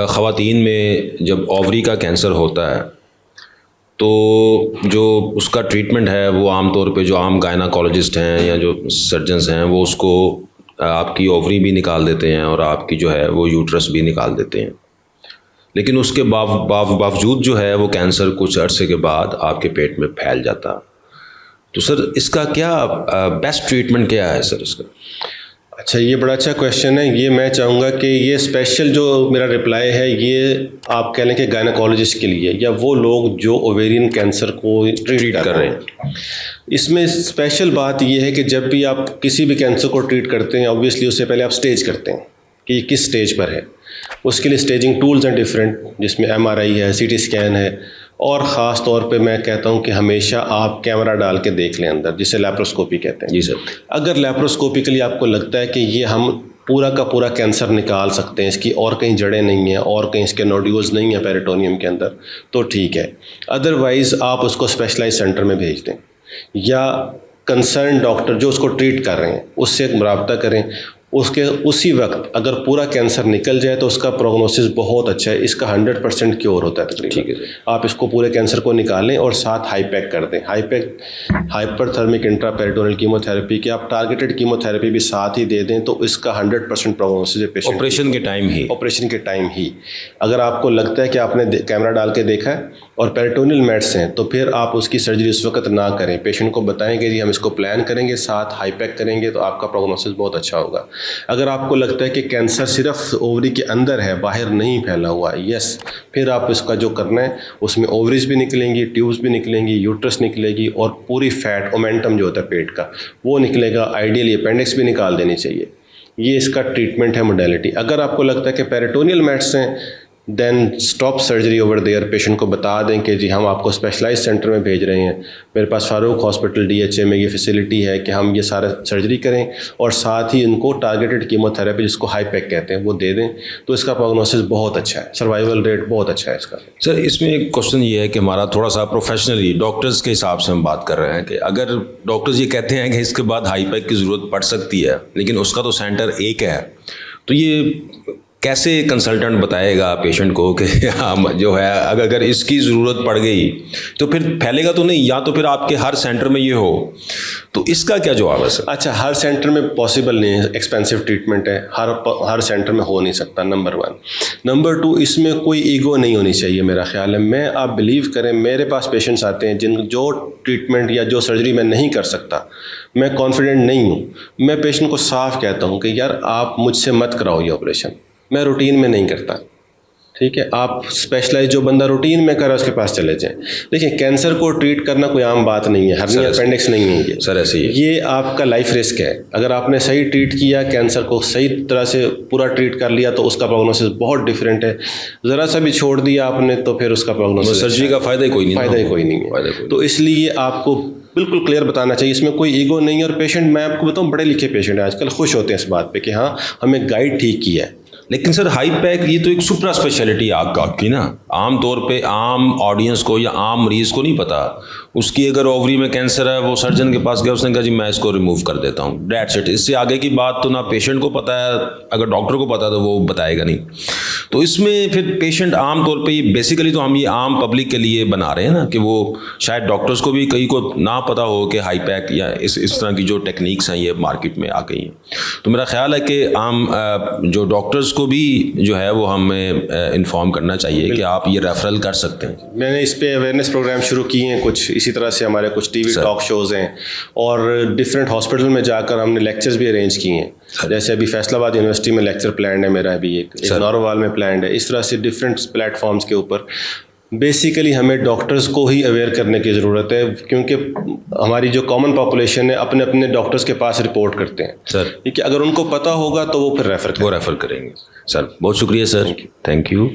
ख़वातीन में जब ओवरी का कैंसर होता है तो जो उसका ट्रीटमेंट है वो आम तौर पे जो आम गायनाकोलॉजिस्ट हैं या जो सर्जन्स हैं वो उसको आपकी ओवरी भी निकाल देते हैं और आपकी जो है वो यूट्रस भी निकाल देते हैं, लेकिन उसके बावजूद जो है वो कैंसर कुछ अरसे के बाद आपके पेट में फैल जाता। तो सर इसका क्या बेस्ट ट्रीटमेंट क्या है सर इसका? अच्छा, ये बड़ा अच्छा क्वेश्चन है। ये मैं चाहूँगा कि ये स्पेशल जो मेरा रिप्लाई है ये आप कह लें कि गायनाकोलॉजिस्ट के लिए या वो लोग जो ओवेरियन कैंसर को ट्रीट कर रहे हैं। इसमें स्पेशल बात ये है कि जब भी आप किसी भी कैंसर को ट्रीट करते हैं ऑब्वियसली उससे पहले आप स्टेज करते हैं कि ये किस स्टेज पर है। उसके लिए स्टेजिंग टूल्स हैं डिफरेंट, जिसमें MRI है, CT स्कैन है, और ख़ास तौर पे मैं कहता हूँ कि हमेशा आप कैमरा डाल के देख लें अंदर, जिसे लैप्रोस्कोपी कहते हैं। जी सर। अगर लैप्रोस्कोपिकली आपको लगता है कि ये हम पूरा का पूरा कैंसर निकाल सकते हैं, इसकी और कहीं जड़ें नहीं हैं और कहीं इसके नोड्यूल्स नहीं हैं पेरिटोनियम के अंदर, तो ठीक है। अदरवाइज़ आप उसको स्पेशलाइज सेंटर में भेज दें या कंसर्न डॉक्टर जो उसको ट्रीट कर रहे हैं उससे एक मुराबता करें। उसके उसी वक्त अगर पूरा कैंसर निकल जाए तो उसका प्रोग्नोसिस बहुत अच्छा है, इसका 100% क्योर होता है तकरीबन। ठीक है सर। आप इसको पूरे कैंसर को निकालें और साथ हाईपैक कर दें। हाईपैक हाइपरथर्मिक इंट्रापेरिटोनियल कीमोथेरेपी की आप टारगेटेड कीमोथेरेपी भी साथ ही दे दें तो इसका 100% प्रोग्नोसिस है पेशेंट ऑपरेशन के टाइम ही। अगर आपको लगता है कि आपने कैमरा डाल के देखा है और पेरिटोनियल मेट्स हैं तो फिर आप उसकी सर्जरी उस वक्त ना करें। पेशेंट को बताएं कि जी हम इसको प्लान करेंगे, साथ हाईपैक करेंगे तो आपका प्रोग्नोसिस बहुत अच्छा होगा। अगर आपको लगता है कि कैंसर सिर्फ ओवरी के अंदर है, बाहर नहीं फैला हुआ, यस, फिर आप इसका जो करना है उसमें ओवरीज भी निकलेंगी, ट्यूब्स भी निकलेंगी, यूट्रस निकलेगी और पूरी फैट ओमेंटम जो होता है पेट का वो निकलेगा। आइडियली अपेंडिक्स भी निकाल देनी चाहिए। ये इसका ट्रीटमेंट है मोडेलिटी। अगर आपको लगता है कि पेरिटोनियल मेट्स हैं then stop surgery over there. Patient को बता दें कि जी हम आपको स्पेशलाइज सेंटर में भेज रहे हैं, मेरे पास फारूक हॉस्पिटल DHA में ये फैसिलिटी है कि हम ये सारा सर्जरी करें और साथ ही इनको टारगेटेड कीमोथेरेपी जिसको हाईपैक कहते हैं वो दे दें तो इसका प्रोग्नोसिस बहुत अच्छा है, सर्वाइवल रेट बहुत अच्छा है इसका। सर इसमें एक क्वेश्चन ये है कि हमारा थोड़ा सा प्रोफेशनली डॉक्टर्स के हिसाब से हम बात कर रहे हैं कि अगर डॉक्टर्स ये कहते हैं कि इसके बाद हाईपैक की ज़रूरत पड़ सकती है लेकिन उसका तो सेंटर एक है, तो ये कैसे कंसल्टेंट बताएगा पेशेंट को कि हाँ जो है अगर इसकी ज़रूरत पड़ गई तो फिर फैलेगा तो नहीं, या तो फिर आपके हर सेंटर में ये हो, तो इसका क्या जवाब है सर? अच्छा, हर सेंटर में पॉसिबल नहीं है, एक्सपेंसिव ट्रीटमेंट है, हर सेंटर में हो नहीं सकता, नंबर 1। नंबर 2, इसमें कोई ईगो नहीं होनी चाहिए मेरा ख्याल है। मैं आप बिलीव करें मेरे पास पेशेंट्स आते हैं जो ट्रीटमेंट या जो सर्जरी मैं नहीं कर सकता, मैं कॉन्फिडेंट नहीं हूँ, मैं पेशेंट को साफ कहता हूँ कि यार आप मुझसे मत कराओ ये ऑपरेशन, मैं रूटीन में नहीं करता। ठीक है, आप स्पेशलाइज जो बंदा रूटीन में करे उसके पास चले जाएं। देखिए कैंसर को ट्रीट करना कोई आम बात नहीं है, हर्निया अपेंडिक्स नहीं है ये सर, ऐसे ही ये आपका लाइफ रिस्क है। अगर आपने सही ट्रीट किया, कैंसर को सही तरह से पूरा ट्रीट कर लिया तो उसका प्रोग्नोसिस बहुत डिफरेंट है। ज़रा सा भी छोड़ दिया आपने तो फिर उसका प्रोग्नोसिस, सर्जरी का फ़ायदा ही कोई नहीं है। तो इसलिए आपको बिल्कुल क्लियर बताना चाहिए, इसमें कोई ईगो नहीं है। और पेशेंट, मैं आपको बताऊँ, बड़े लिखे पेशेंट हैं आजकल, खुश होते हैं इस बात पे कि हाँ हमें गाइड ठीक किया है। लेकिन सर हाईपैक ये तो एक सुपरा स्पेशलिटी आपकी ना, आम तौर पे आम ऑडियंस को या आम मरीज़ को नहीं पता। उसकी अगर ओवरी में कैंसर है, वो सर्जन के पास गया, उसने कहा जी मैं इसको रिमूव कर देता हूँ, डेट्स इट। इससे आगे की बात तो ना पेशेंट को पता है, अगर डॉक्टर को पता है तो वो बताएगा नहीं। तो इसमें फिर पेशेंट आम तौर पे ये बेसिकली तो हम ये आम पब्लिक के लिए बना रहे हैं ना कि वो शायद डॉक्टर्स को भी कई को ना पता हो कि हाईपैक या इस तरह की जो टेक्निक्स हैं ये मार्केट में आ गई हैं। तो मेरा ख्याल है कि आम जो डॉक्टर्स को भी जो है वो हमें इन्फॉर्म करना चाहिए कि आप ये रेफरल कर सकते हैं। मैंने इस पे अवेयरनेस प्रोग्राम शुरू किए हैं कुछ, इसी तरह से हमारे कुछ TV टॉक शोज़ हैं और डिफरेंट हॉस्पिटल में जाकर हमने लेक्चर्स भी अरेंज किए हैं। जैसे अभी फैसलाबाद यूनिवर्सिटी में लेक्चर प्लान है मेरा, अभी एक नौरवाल में प्लान है। इस तरह से डिफरेंट प्लेटफॉर्म्स के ऊपर बेसिकली हमें डॉक्टर्स को ही अवेयर करने की ज़रूरत है, क्योंकि हमारी जो कॉमन पॉपुलेशन है अपने अपने डॉक्टर्स के पास रिपोर्ट करते हैं सर, कि अगर उनको पता होगा तो वो फिर रेफ़र करेंगे सर। बहुत शुक्रिया सर, थैंक यू।